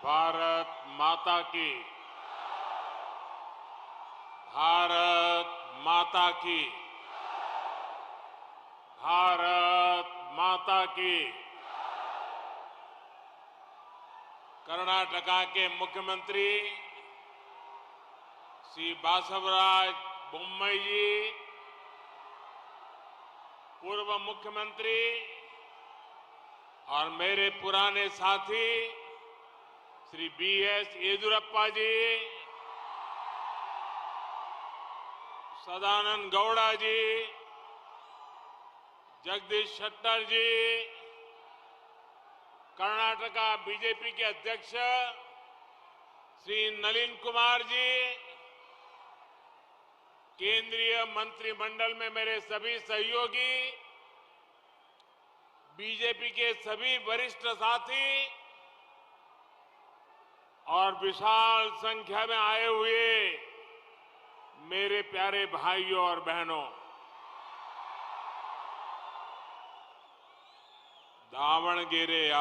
भारत माता की। भारत माता की। भारत माता की। कर्नाटका के मुख्यमंत्री श्री बासवराज बोम्मई जी, पूर्व मुख्यमंत्री और मेरे पुराने साथी श्री बीएस येदियुरप्पा जी, सदानंद गौड़ा जी, जगदीश शेट्टर जी, कर्नाटका बीजेपी के अध्यक्ष श्री नलिन कुमार जी, केंद्रीय मंत्रिमंडल में मेरे सभी सहयोगी, बीजेपी के सभी वरिष्ठ साथी और विशाल संख्या में आए हुए मेरे प्यारे भाइयों और बहनों, दावणगेरेಯ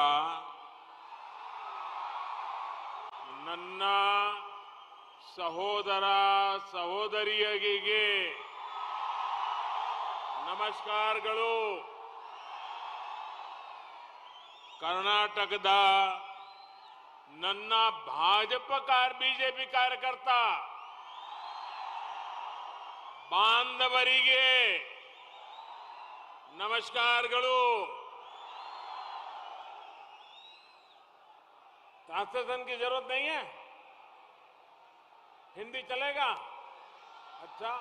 ನನ್ನ ಸಹೋದರ ಸಹೋದರಿಯರಿಗೆ ನಮಸ್ಕಾರಗಳು. ಕರ್ನಾಟಕದ ನನ್ನ ಬಿಜೆಪಿ ಕಾರ್ಯಕರ್ತ ಬಾಂಧವರಿಗೆ ನಮಸ್ಕಾರಗಳು. ट्रांसलेशन की जरूरत नहीं है, हिंदी चलेगा? अच्छा,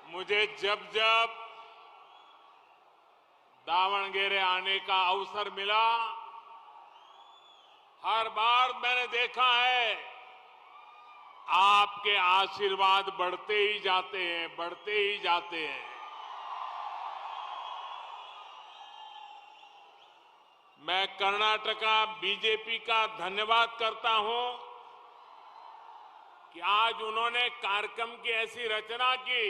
मुझे जब जब दावणगेरे आने का अवसर मिला, हर बार मैंने देखा है आपके आशीर्वाद बढ़ते ही जाते हैं, बढ़ते ही जाते हैं. मैं कर्नाटका बीजेपी का धन्यवाद करता हूं कि आज उन्होंने कार्यक्रम की ऐसी रचना की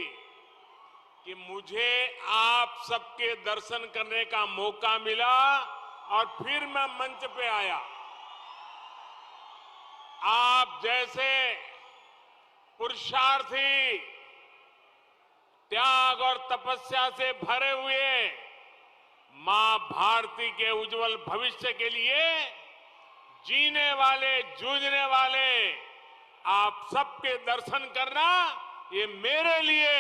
कि मुझे आप सबके दर्शन करने का मौका मिला और फिर मैं मंच पे आया. आप जैसे पुरुषार्थी, त्याग और तपस्या से भरे हुए मां भारती के उज्जवल भविष्य के लिए जीने वाले, जूझने वाले आप सबके दर्शन करना ये मेरे लिए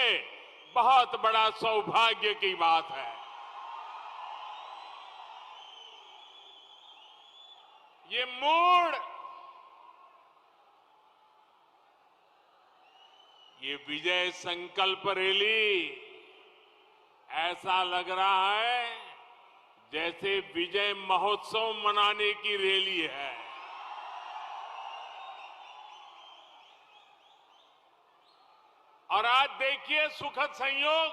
बहुत बड़ा सौभाग्य की बात है. ये मूड, ये विजय संकल्प रैली ऐसा लग रहा है जैसे विजय महोत्सव मनाने की रैली है. और आज देखिए सुखद संयोग,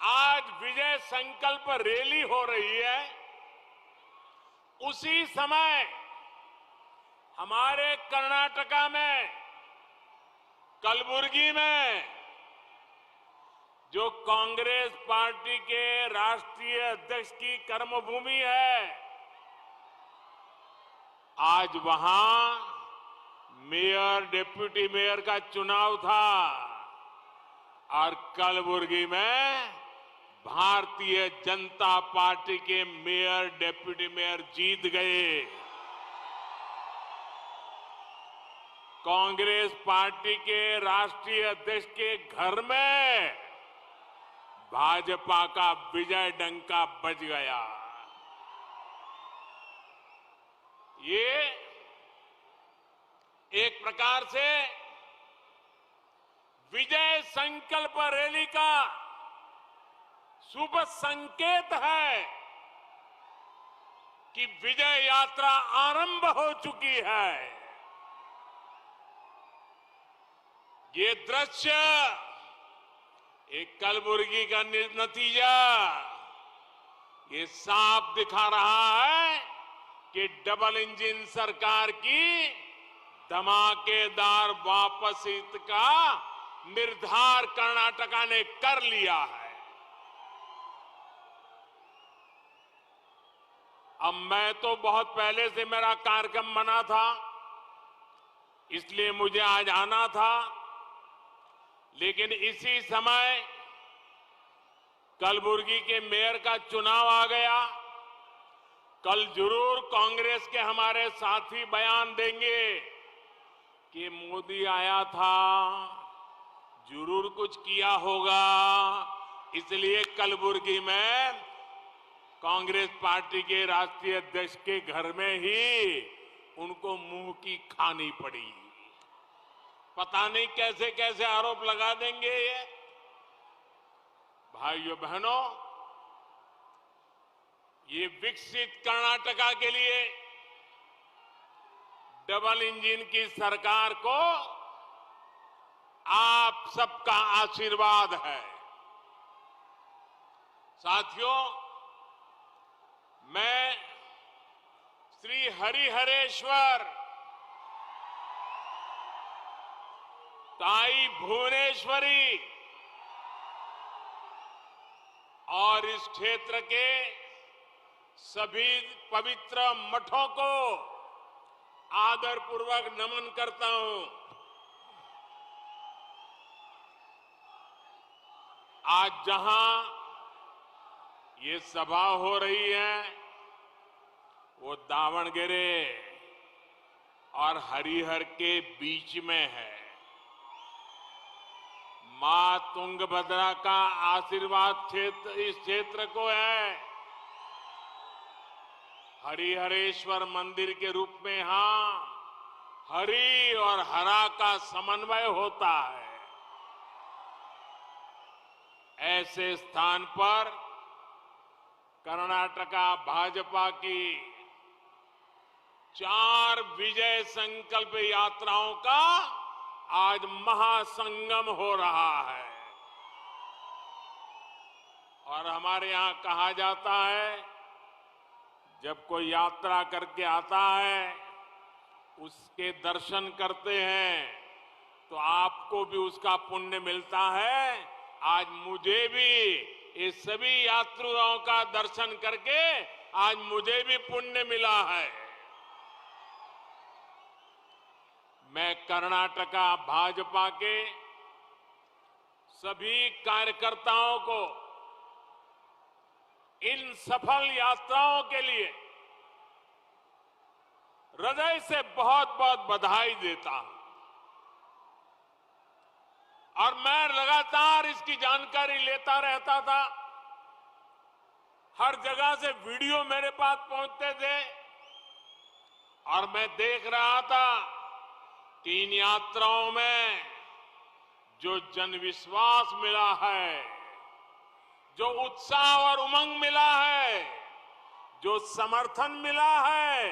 आज विजय संकल्प रैली हो रही है, उसी समय हमारे कर्नाटका में कलबुर्गी में जो कांग्रेस पार्टी के राष्ट्रीय अध्यक्ष की कर्मभूमि है, आज वहां मेयर, डिप्टी मेयर का चुनाव था और कलबुर्गी में भारतीय जनता पार्टी के मेयर, डिप्टी मेयर जीत गए. कांग्रेस पार्टी के राष्ट्रीय अध्यक्ष के घर में भाजपा का विजय डंका बज गया. ये एक प्रकार से विजय संकल्प रैली का शुभ संकेत है कि विजय यात्रा आरंभ हो चुकी है. ये दृश्य एक कलबुर्गी का नतीजा, ये साफ दिखा रहा है कि डबल इंजन सरकार की धमाकेदार वापसी का निर्धार कर्नाटका ने कर लिया है। अब मैं तो बहुत पहले से मेरा कार्यक्रम बना था, इसलिए मुझे आज आना था, लेकिन इसी समय कलबुर्गी के मेयर का चुनाव आ गया। कल जरूर कांग्रेस के हमारे साथी बयान देंगे कि मोदी आया था, जरूर कुछ किया होगा, इसलिए कलबुर्गी में कांग्रेस पार्टी के राष्ट्रीय अध्यक्ष के घर में ही उनको मुंह की खानी पड़ी। पता नहीं कैसे कैसे आरोप लगा देंगे ये। भाइयों बहनों, ये विकसित कर्नाटका के लिए डबल इंजन की सरकार को आप सबका आशीर्वाद है। साथियों, मैं श्री हरिहरेश्वर, ताई भुवनेश्वरी और इस क्षेत्र के सभी पवित्र मठों को आदरपूर्वक नमन करता हूं। आज जहां ये सभा हो रही है वो दावणगेरे और हरिहर के बीच में है। मां तुंगभद्रा का आशीर्वाद क्षेत्र इस क्षेत्र को है। हरिहरेश्वर मंदिर के रूप में यहां हरि और हरा का समन्वय होता है। ऐसे स्थान पर कर्नाटका भाजपा की 4 विजय संकल्प यात्राओं का आज महासंगम हो रहा है। और हमारे यहां कहा जाता है, जब कोई यात्रा करके आता है, उसके दर्शन करते हैं तो आपको भी उसका पुण्य मिलता है। आज मुझे भी ये सभी यात्रियों का दर्शन करके आज मुझे भी पुण्य मिला है। मैं कर्नाटका भाजपा के सभी कार्यकर्ताओं को इन सफल यात्राओं के लिए हृदय से बहुत बहुत बधाई देता हूं। और मैं लगातार इसकी जानकारी लेता रहता था। हर जगह से वीडियो मेरे पास पहुंचते थे और मैं देख रहा था कि इन यात्राओं में जो जनविश्वास मिला है, जो उत्साह और उमंग मिला है, जो समर्थन मिला है,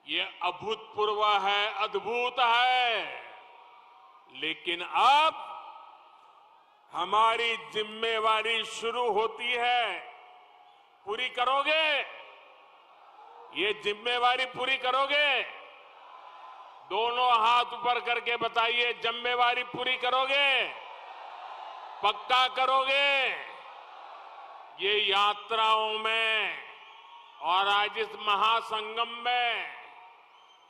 ये अभूतपूर्व है, अद्भुत है। लेकिन अब हमारी जिम्मेवारी शुरू होती है। पूरी करोगे? ये जिम्मेवारी पूरी करोगे? दोनों हाथ ऊपर करके बताइए, जिम्मेवारी पूरी करोगे? पक्का करोगे? ये यात्राओं में और आज इस महासंगम में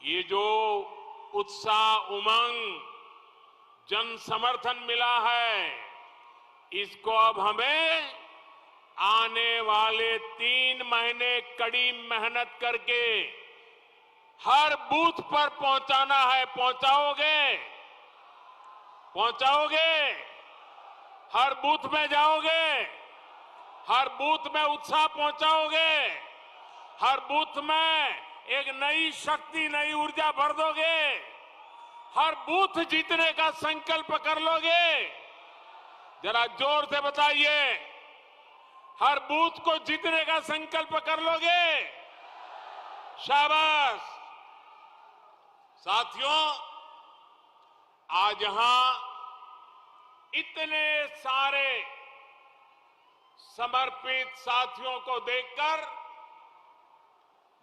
ये जो उत्साह, उमंग, जन समर्थन मिला है, इसको अब हमें आने वाले 3 महीने कड़ी मेहनत करके हर बूथ पर पहुंचाना है। पहुंचाओगे? पहुंचाओगे? हर बूथ में जाओगे? हर बूथ में उत्साह पहुंचाओगे? हर बूथ में एक नई शक्ति, नई ऊर्जा भर दोगे? हर बूथ जीतने का संकल्प कर लोगे? जरा जोर से बताइए, हर बूथ को जीतने का संकल्प कर लोगे? शाबाश। साथियों, आज यहां इतने सारे समर्पित साथियों को देखकर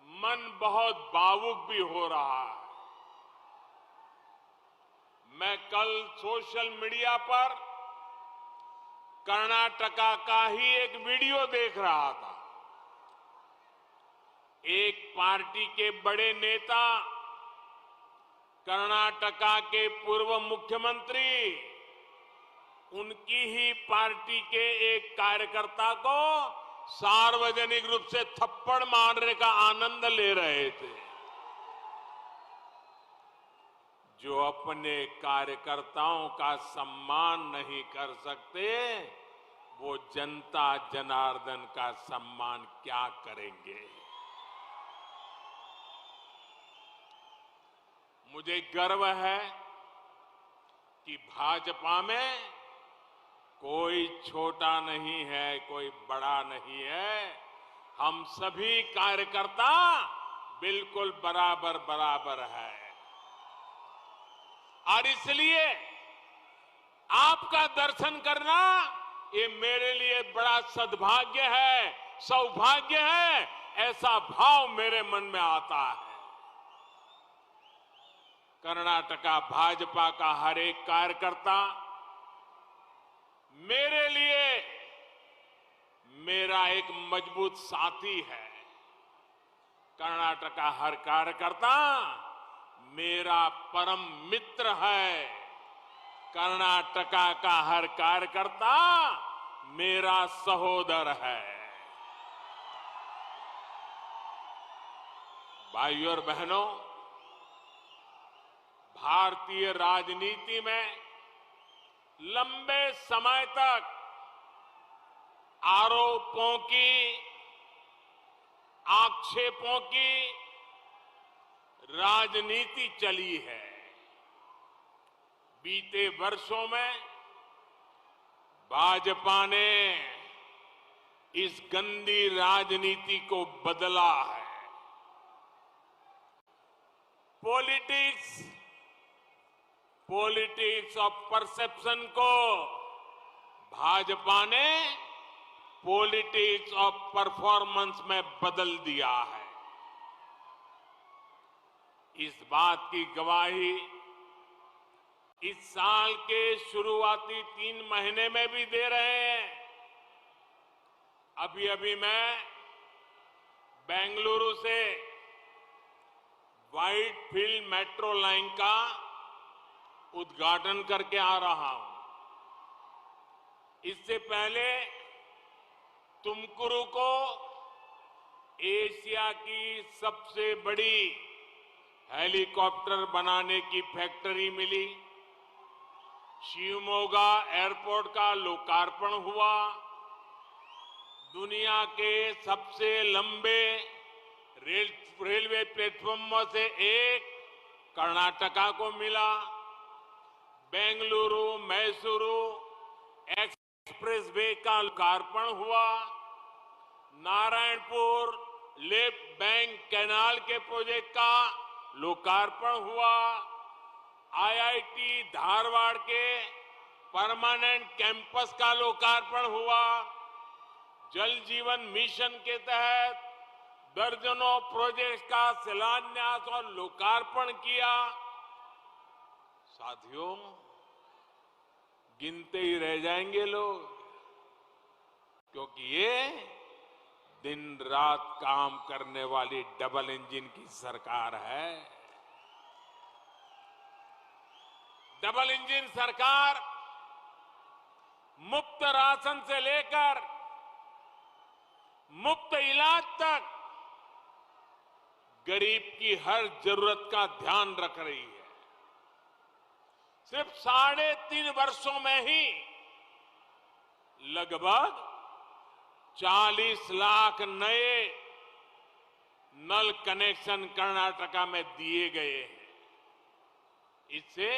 मन बहुत भावुक भी हो रहा है। मैं कल सोशल मीडिया पर कर्नाटका का ही एक वीडियो देख रहा था। एक पार्टी के बड़े नेता, कर्नाटका के पूर्व मुख्यमंत्री, उनकी ही पार्टी के एक कार्यकर्ता को सार्वजनिक रूप से थप्पड़ मारने का आनंद ले रहे थे। जो अपने कार्यकर्ताओं का सम्मान नहीं कर सकते, वो जनता जनार्दन का सम्मान क्या करेंगे। मुझे गर्व है कि भाजपा में कोई छोटा नहीं है, कोई बड़ा नहीं है। हम सभी कार्यकर्ता बिल्कुल बराबर बराबर है। और इसलिए आपका दर्शन करना ये मेरे लिए बड़ा सद्भाग्य है, सौभाग्य है। ऐसा भाव मेरे मन में आता है। कर्नाटका भाजपा का हर एक कार्यकर्ता मेरे लिए मेरा एक मजबूत साथी है। कर्नाटका हर कार्यकर्ता मेरा परम मित्र है। कर्नाटका का हर कार्यकर्ता मेरा सहोदर है। भाइयों और बहनों, भारतीय राजनीति में लंबे समय तक आरोपों की, आक्षेपों की राजनीति चली है। बीते वर्षों में भाजपा ने इस गंदी राजनीति को बदला है। पॉलिटिक्स ऑफ परसेप्शन को भाजपा ने पॉलिटिक्स ऑफ परफॉर्मेंस में बदल दिया है। इस बात की गवाही इस साल के शुरुआती 3 महीने में भी दे रहे हैं। अभी मैं बेंगलुरु से व्हाइटफील्ड मेट्रो लाइन का उद्घाटन करके आ रहा हूं। इससे पहले तुमकुरु को एशिया की सबसे बड़ी हेलीकॉप्टर बनाने की फैक्ट्री मिली। शिवमोगा एयरपोर्ट का लोकार्पण हुआ। दुनिया के सबसे लंबे रेलवे प्लेटफॉर्म से एक कर्नाटका को मिला। बेंगलुरु मैसूरू एक्सप्रेस वे का लोकार्पण हुआ। नारायणपुर लेफ्ट बैंक कैनाल के प्रोजेक्ट का लोकार्पण हुआ। आईआईटी धारवाड़ के परमानेंट कैंपस का लोकार्पण हुआ। जल जीवन मिशन के तहत दर्जनों प्रोजेक्ट का शिलान्यास और लोकार्पण किया। साथियों, गिनते ही रह जाएंगे लोग, क्योंकि ये दिन रात काम करने वाली डबल इंजन की सरकार है। डबल इंजन सरकार मुफ्त राशन से लेकर मुफ्त इलाज तक गरीब की हर जरूरत का ध्यान रख रही है। सिर्फ 3.5 वर्षों में ही लगभग 40 लाख नए नल कनेक्शन कर्नाटका में दिए गए हैं। इससे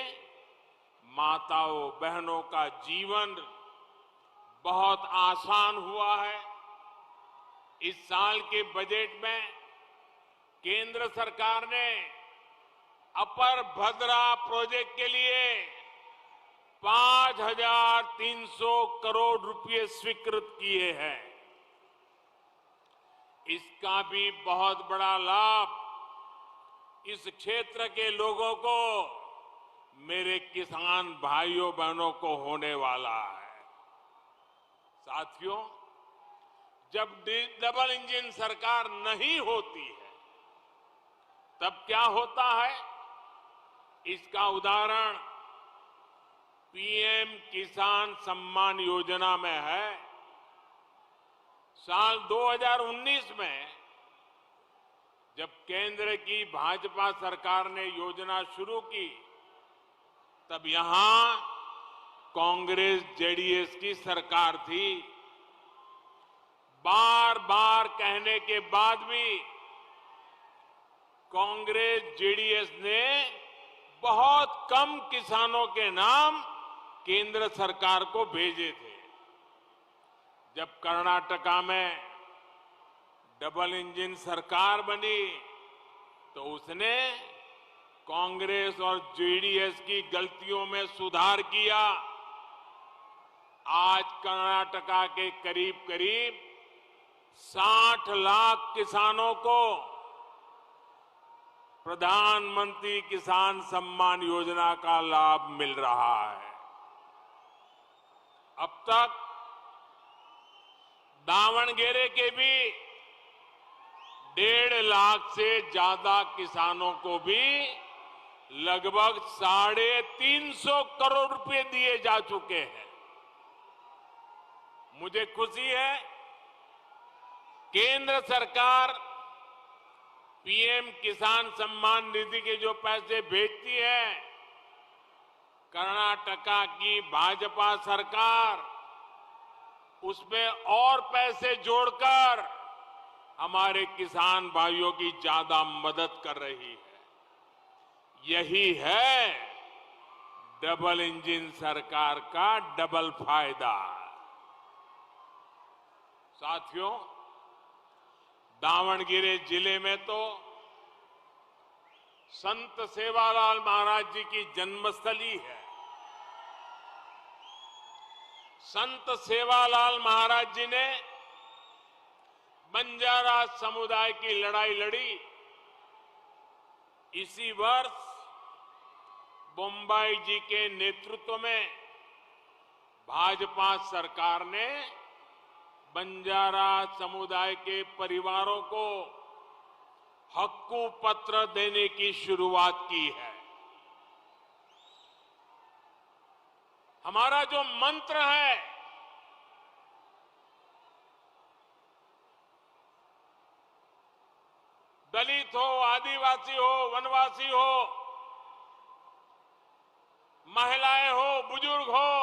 माताओं बहनों का जीवन बहुत आसान हुआ है। इस साल के बजट में केंद्र सरकार ने अपर भद्रा प्रोजेक्ट के लिए 5 8,300 करोड़ रुपए स्वीकृत किए हैं। इसका भी बहुत बड़ा लाभ इस क्षेत्र के लोगों को, मेरे किसान भाइयों बहनों को होने वाला है। साथियों, जब डबल इंजन सरकार नहीं होती है तब क्या होता है, इसका उदाहरण पीएम किसान सम्मान योजना में है। साल 2019 में जब केंद्र की भाजपा सरकार ने योजना शुरू की, तब यहां कांग्रेस जेडीएस की सरकार थी। बार बार कहने के बाद भी कांग्रेस जेडीएस ने बहुत कम किसानों के नाम केंद्र सरकार को भेजे थे। जब कर्नाटका में डबल इंजन सरकार बनी तो उसने कांग्रेस और जेडीएस की गलतियों में सुधार किया। आज कर्नाटका के करीब करीब 60 लाख किसानों को प्रधानमंत्री किसान सम्मान योजना का लाभ मिल रहा है। अब तक दावणगेरे के भी 1.5 लाख से ज्यादा किसानों को भी लगभग 350 करोड़ रुपए दिए जा चुके हैं। मुझे खुशी है, केंद्र सरकार पीएम किसान सम्मान निधि के जो पैसे भेजती है, कर्नाटका की भाजपा सरकार उसमें और पैसे जोड़कर हमारे किसान भाइयों की ज्यादा मदद कर रही है। यही है डबल इंजन सरकार का डबल फायदा। साथियों, दावणगेरे जिले में तो संत सेवालाल महाराज जी की जन्मस्थली है। संत सेवालाल महाराज जी ने बंजारा समुदाय की लड़ाई लड़ी। इसी वर्ष बोम्बाई जी के नेतृत्व में भाजपा सरकार ने बंजारा समुदाय के परिवारों को हक्कू पत्र देने की शुरुआत की है। हमारा जो मंत्र है, दलित हो, आदिवासी हो, वनवासी हो, महिलाएं हो, बुजुर्ग हो,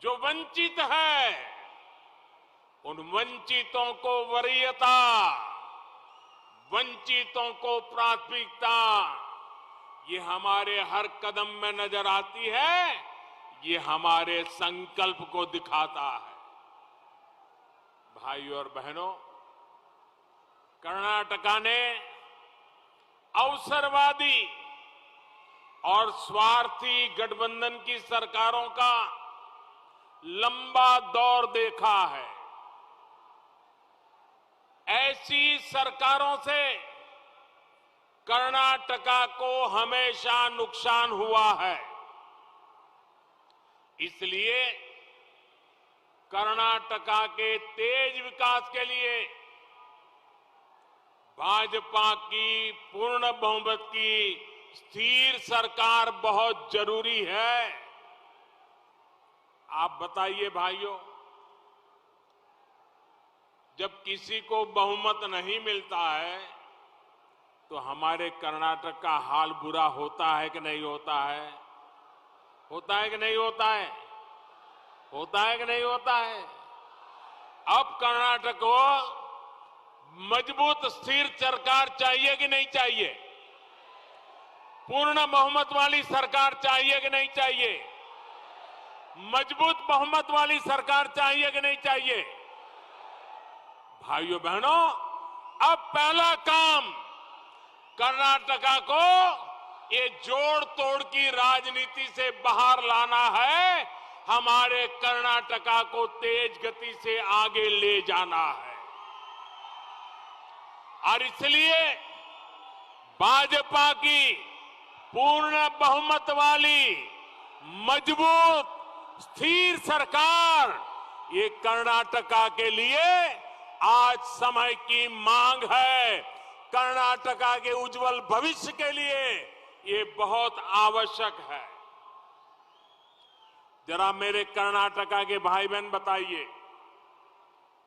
जो वंचित है, उन वंचितों को वरीयता, वंचितों को प्राथमिकता, ये हमारे हर कदम में नजर आती है। ये हमारे संकल्प को दिखाता है। भाइयों और बहनों, कर्नाटका ने अवसरवादी और स्वार्थी गठबंधन की सरकारों का लंबा दौर देखा है। ऐसी सरकारों से कर्नाटका को हमेशा नुकसान हुआ है। इसलिए कर्नाटका के तेज विकास के लिए भाजपा की पूर्ण बहुमत की स्थिर सरकार बहुत जरूरी है। आप बताइए भाइयों, जब किसी को बहुमत नहीं मिलता है तो हमारे कर्नाटक का हाल बुरा होता है कि नहीं होता है? होता है कि नहीं होता है? होता है कि नहीं होता है? अब कर्नाटक को मजबूत स्थिर सरकार चाहिए कि नहीं चाहिए? पूर्ण बहुमत वाली सरकार चाहिए कि नहीं चाहिए? मजबूत बहुमत वाली सरकार चाहिए कि नहीं चाहिए? भाइयों बहनों, अब पहला काम कर्नाटका को ये जोड़ तोड़ की राजनीति से बाहर लाना है, हमारे कर्नाटका को तेज गति से आगे ले जाना है। और इसलिए भाजपा की पूर्ण बहुमत वाली मजबूत स्थिर सरकार ये कर्नाटका के लिए आज समय की मांग है। कर्नाटका के उज्जवल भविष्य के लिए ये बहुत आवश्यक है। जरा मेरे कर्नाटका के भाई बहन बताइए,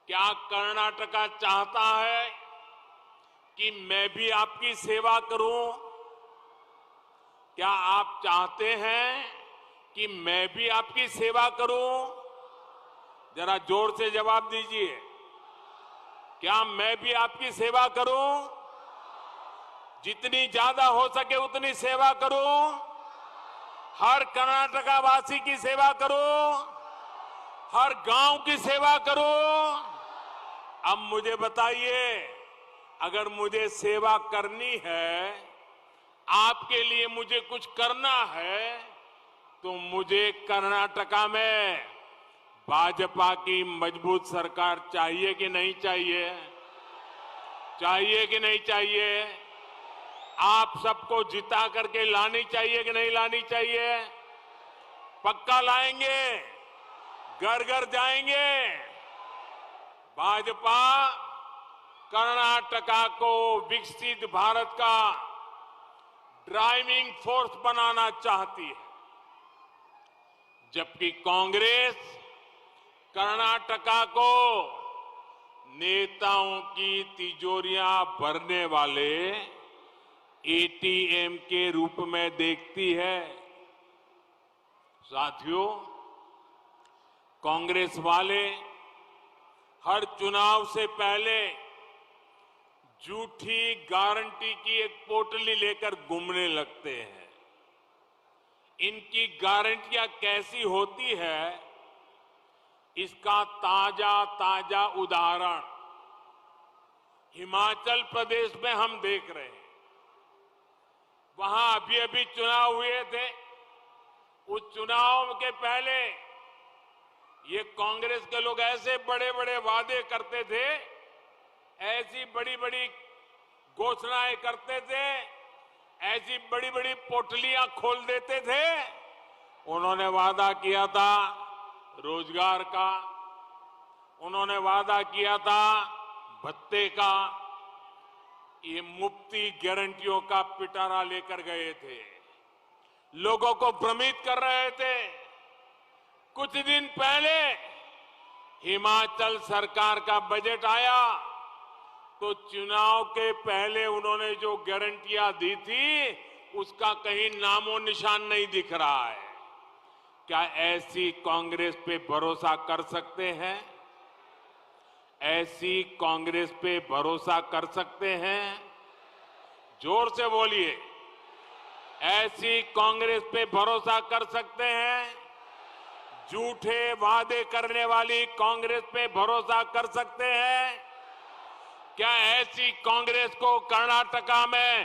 क्या कर्नाटका चाहता है कि मैं भी आपकी सेवा करूं? क्या आप चाहते हैं कि मैं भी आपकी सेवा करूं? जरा जोर से जवाब दीजिए। क्या मैं भी आपकी सेवा करूं? जितनी ज्यादा हो सके उतनी सेवा करूं, हर कर्नाटका वासी की सेवा करूं, हर गांव की सेवा करूं। अब मुझे बताइए, अगर मुझे सेवा करनी है, आपके लिए मुझे कुछ करना है, तो मुझे कर्नाटका में भाजपा की मजबूत सरकार चाहिए कि नहीं चाहिए? चाहिए कि नहीं चाहिए? आप सबको जिता करके लानी चाहिए कि नहीं लानी चाहिए? पक्का लाएंगे, घर घर जाएंगे। भाजपा कर्नाटका को विकसित भारत का ड्राइविंग फोर्स बनाना चाहती है, जबकि कांग्रेस कर्नाटका को नेताओं की तिजोरियां भरने वाले एटीएम के रूप में देखती है। साथियों, कांग्रेस वाले हर चुनाव से पहले झूठी गारंटी की एक पोटली लेकर घूमने लगते हैं। इनकी गारंटियां कैसी होती है, इसका ताजा उदाहरण हिमाचल प्रदेश में हम देख रहे हैं। वहां अभी चुनाव हुए थे। उस चुनाव के पहले ये कांग्रेस के लोग ऐसे बड़े बड़े वादे करते थे, ऐसी बड़ी बड़ी घोषणाएं करते थे, ऐसी बड़ी बड़ी पोटलियां खोल देते थे। उन्होंने वादा किया था रोजगार का, उन्होंने वादा किया था भत्ते का, ये मुफ्ती गारंटियों का पिटारा लेकर गए थे, लोगों को भ्रमित कर रहे थे। कुछ दिन पहले हिमाचल सरकार का बजट आया तो चुनाव के पहले उन्होंने जो गारंटियां दी थी, उसका कहीं नामो निशान नहीं दिख रहा है। क्या ऐसी कांग्रेस पे भरोसा कर सकते हैं? ऐसी कांग्रेस पे भरोसा कर सकते हैं? जोर से बोलिए, ऐसी कांग्रेस पे भरोसा कर सकते हैं? झूठे वादे करने वाली कांग्रेस पे भरोसा कर सकते हैं? क्या ऐसी कांग्रेस को कर्नाटका में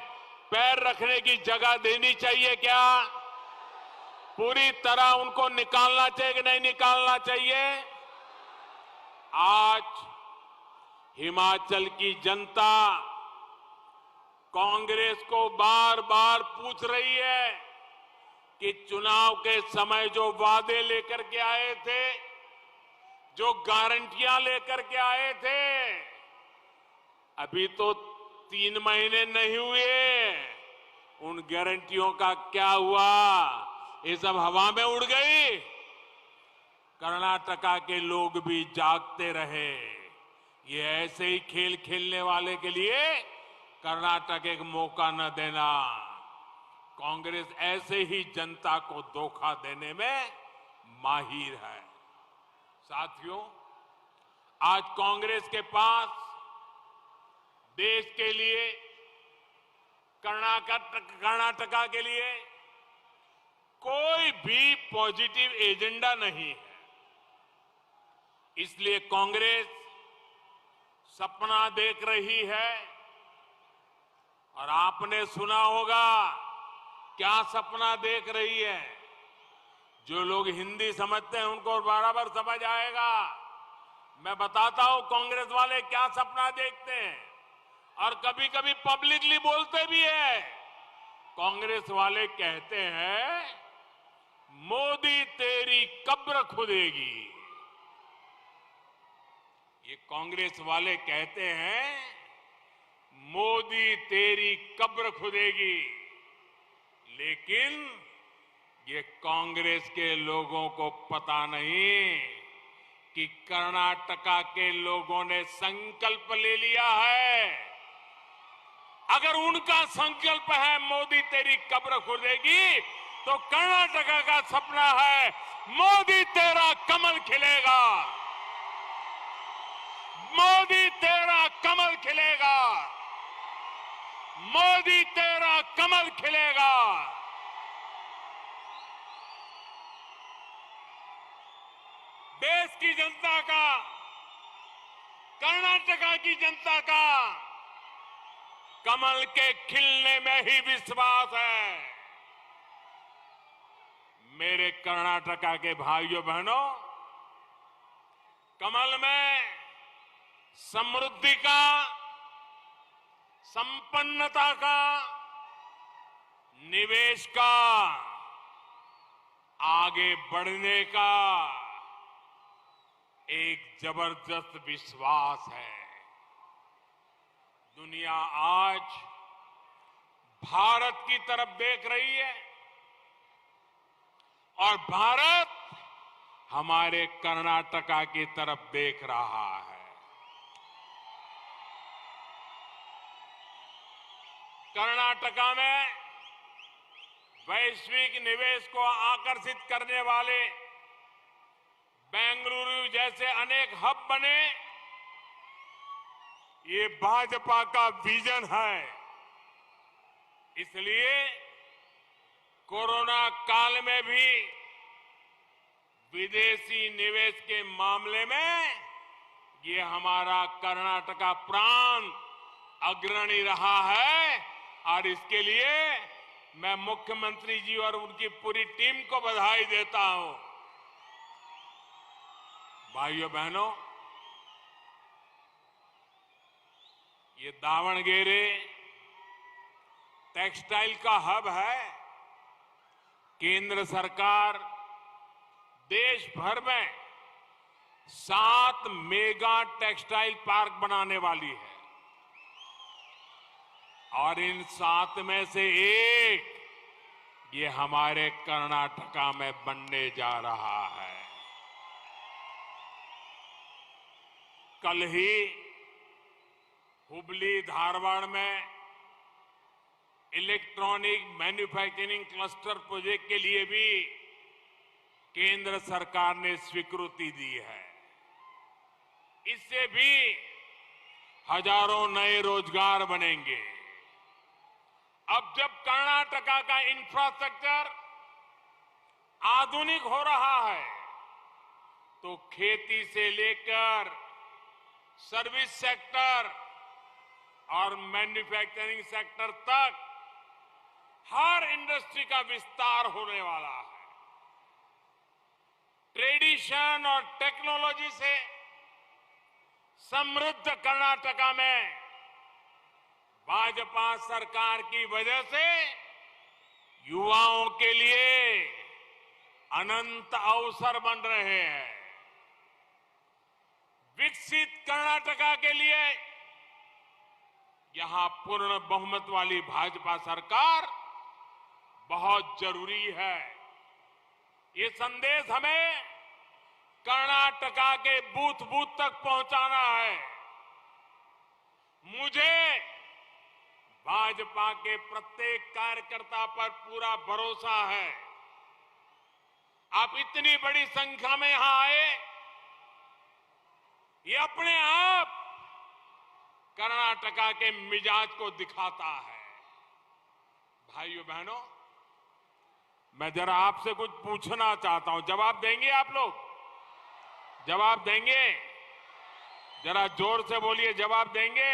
पैर रखने की जगह देनी चाहिए? क्या पूरी तरह उनको निकालना चाहिए कि नहीं निकालना चाहिए? आज हिमाचल की जनता कांग्रेस को बार बार पूछ रही है कि चुनाव के समय जो वादे लेकर के आए थे, जो गारंटियां लेकर के आए थे, अभी तो 3 महीने नहीं हुए, उन गारंटियों का क्या हुआ? ये सब हवा में उड़ गई। कर्नाटका के लोग भी जागते रहे। ये ऐसे ही खेल खेलने वाले के लिए कर्नाटक एक मौका न देना। कांग्रेस ऐसे ही जनता को धोखा देने में माहिर है। साथियों, आज कांग्रेस के पास देश के लिए, कर्नाटका के लिए कोई भी पॉजिटिव एजेंडा नहीं है। इसलिए कांग्रेस सपना देख रही है। और आपने सुना होगा क्या सपना देख रही है। जो लोग हिंदी समझते हैं उनको बराबर समझ आएगा। मैं बताता हूं कांग्रेस वाले क्या सपना देखते हैं और कभी कभी पब्लिकली बोलते भी है। कांग्रेस वाले कहते हैं मोदी तेरी कब्र खुदेगी। ये कांग्रेस वाले कहते हैं मोदी तेरी कब्र खुदेगी, लेकिन ये कांग्रेस के लोगों को पता नहीं कि कर्नाटका के लोगों ने संकल्प ले लिया है। अगर उनका संकल्प है मोदी तेरी कब्र खुदेगी, तो कर्नाटका का सपना है मोदी तेरा कमल खिलेगा, मोदी तेरा कमल खिलेगा, मोदी तेरा कमल खिलेगा। देश की जनता का, कर्नाटका की जनता का कमल के खिलने में ही विश्वास है। मेरे कर्नाटका के भाइयों बहनों, कमल में समृद्धि का, संपन्नता का, निवेश का, आगे बढ़ने का एक जबरदस्त विश्वास है। दुनिया आज भारत की तरफ देख रही है और भारत हमारे कर्नाटका की तरफ देख रहा है। कर्नाटका में वैश्विक निवेश को आकर्षित करने वाले बेंगलुरु जैसे अनेक हब बने, ये भाजपा का विजन है। इसलिए कोरोना काल में भी विदेशी निवेश के मामले में ये हमारा कर्नाटका प्रांत अग्रणी रहा है और इसके लिए मैं मुख्यमंत्री जी और उनकी पूरी टीम को बधाई देता हूं। भाइयों बहनों, ये दावणगेरे टेक्सटाइल का हब है। केंद्र सरकार देश भर में 7 मेगा टेक्सटाइल पार्क बनाने वाली है और इन 7 में से एक ये हमारे कर्नाटका में बनने जा रहा है। कल ही हुबली धारवाड़ में इलेक्ट्रॉनिक मैन्युफैक्चरिंग क्लस्टर प्रोजेक्ट के लिए भी केंद्र सरकार ने स्वीकृति दी है। इससे भी हजारों नए रोजगार बनेंगे। अब जब कर्नाटका का इंफ्रास्ट्रक्चर आधुनिक हो रहा है, तो खेती से लेकर सर्विस सेक्टर और मैन्युफैक्चरिंग सेक्टर तक हर इंडस्ट्री का विस्तार होने वाला है। ट्रेडिशन और टेक्नोलॉजी से समृद्ध कर्नाटका में भाजपा सरकार की वजह से युवाओं के लिए अनंत अवसर बन रहे हैं। विकसित कर्नाटका के लिए यहां पूर्ण बहुमत वाली भाजपा सरकार बहुत जरूरी है। ये संदेश हमें कर्नाटका के बूथ बूथ तक पहुंचाना है। मुझे भाजपा के प्रत्येक कार्यकर्ता पर पूरा भरोसा है। आप इतनी बड़ी संख्या में यहां आए, ये अपने आप कर्नाटका के मिजाज को दिखाता है। भाइयों बहनों, मैं जरा आपसे कुछ पूछना चाहता हूं। जवाब देंगे आप लोग? जवाब देंगे? जरा जोर से बोलिए, जवाब देंगे?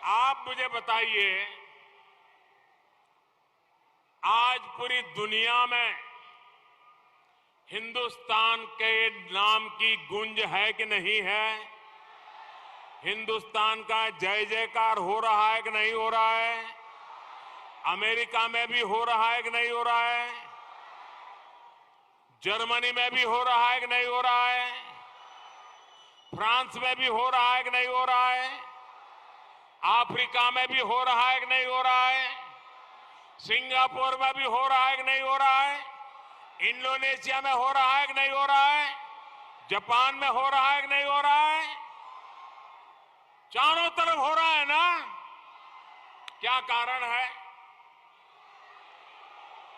आप मुझे बताइए, आज पूरी दुनिया में हिंदुस्तान के नाम की गूंज है कि नहीं है? हिंदुस्तान का जय जयकार हो रहा है कि नहीं हो रहा है? अमेरिका में भी हो रहा है कि नहीं हो रहा है? जर्मनी में भी हो रहा है कि नहीं हो रहा है? फ्रांस में भी हो रहा है कि नहीं हो रहा है? अफ्रीका में भी हो रहा है कि नहीं हो रहा है? सिंगापुर में भी हो रहा है कि नहीं हो रहा है? इंडोनेशिया में हो रहा है कि नहीं हो रहा है? जापान में हो रहा है कि नहीं हो रहा है? चारों तरफ हो रहा है ना? क्या कारण है?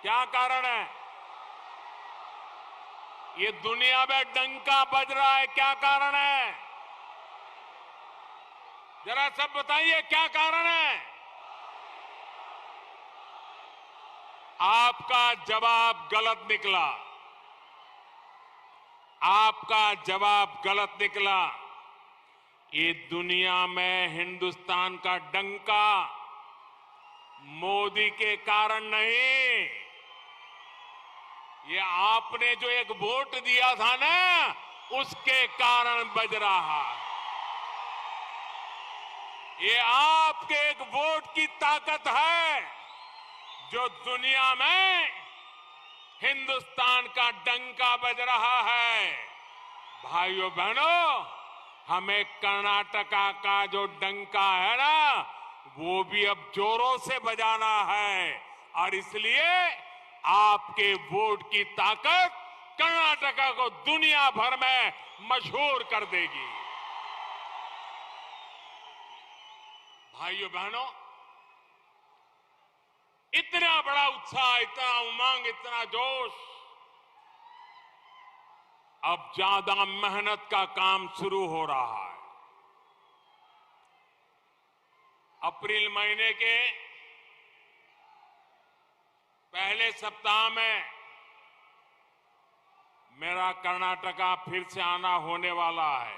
क्या कारण है? ये दुनिया में डंका बज रहा है, क्या कारण है? जरा सब बताइए क्या कारण है? आपका जवाब गलत निकला। आपका जवाब गलत निकला। ये दुनिया में हिंदुस्तान का डंका मोदी के कारण नहीं, ये आपने जो एक वोट दिया था ना, उसके कारण बज रहा है। ये आपके एक वोट की ताकत है जो दुनिया में हिंदुस्तान का डंका बज रहा है। भाइयों बहनों, हमें कर्नाटका का जो डंका है ना, वो भी अब जोरों से बजाना है और इसलिए आपके वोट की ताकत कर्नाटका को दुनिया भर में मशहूर कर देगी। भाइयों बहनों, इतना बड़ा उत्साह, इतना उमंग, इतना जोश, अब ज्यादा मेहनत का काम शुरू हो रहा है। अप्रैल महीने के पहले सप्ताह में मेरा कर्नाटका फिर से आना होने वाला है।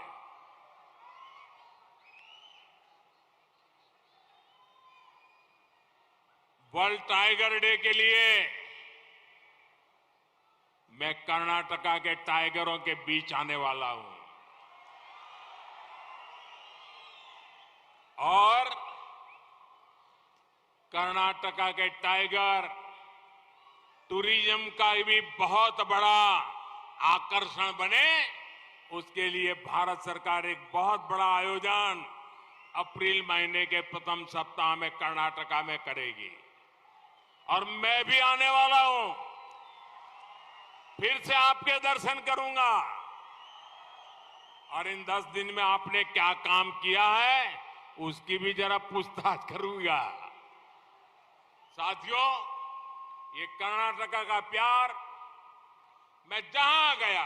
वर्ल्ड टाइगर डे के लिए मैं कर्नाटका के टाइगरों के बीच आने वाला हूं और कर्नाटका के टाइगर टूरिज्म का भी बहुत बड़ा आकर्षण बने, उसके लिए भारत सरकार एक बहुत बड़ा आयोजन अप्रैल महीने के प्रथम सप्ताह में कर्नाटका में करेगी और मैं भी आने वाला हूं। फिर से आपके दर्शन करूंगा और इन 10 दिन में आपने क्या काम किया है उसकी भी जरा पूछताछ करूंगा। साथियों, ये कर्नाटका का प्यार, मैं जहां गया,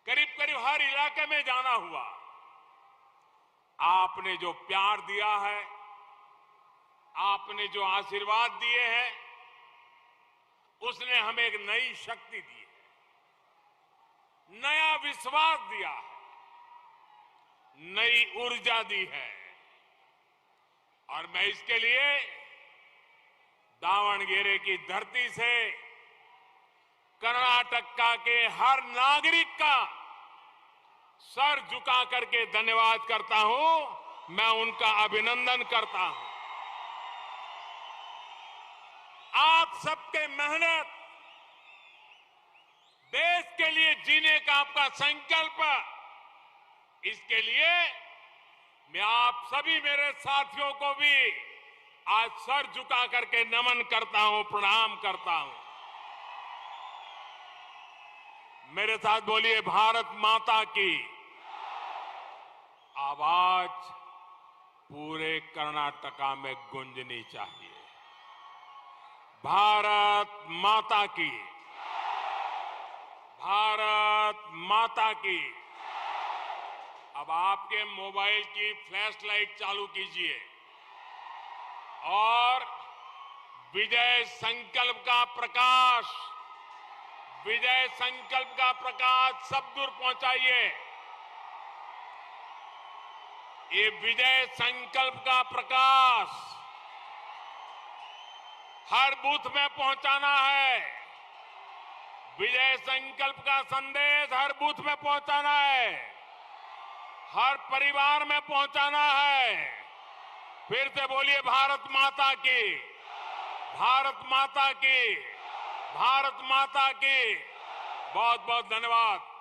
करीब करीब हर इलाके में जाना हुआ, आपने जो प्यार दिया है, आपने जो आशीर्वाद दिए हैं, उसने हमें एक नई शक्ति दी है, नया विश्वास दिया है, नई ऊर्जा दी है और मैं इसके लिए दावणगेरे की धरती से कर्नाटका के हर नागरिक का सर झुका करके धन्यवाद करता हूं। मैं उनका अभिनंदन करता हूं। आप सबके मेहनत, देश के लिए जीने का आपका संकल्प, इसके लिए मैं आप सभी मेरे साथियों को भी आज सर झुका करके नमन करता हूं, प्रणाम करता हूं। मेरे साथ बोलिए, भारत माता की आवाज पूरे कर्नाटका में गूंजनी चाहिए। भारत माता की, भारत माता की। अब आपके मोबाइल की फ्लैश लाइट चालू कीजिए और विजय संकल्प का प्रकाश, विजय संकल्प का प्रकाश सब दूर पहुंचाइए। ये विजय संकल्प का प्रकाश हर बूथ में पहुंचाना है। विजय संकल्प का संदेश हर बूथ में पहुंचाना है, हर परिवार में पहुंचाना है। फिर से बोलिए भारत माता की, भारत माता की, भारत माता की। बहुत बहुत धन्यवाद।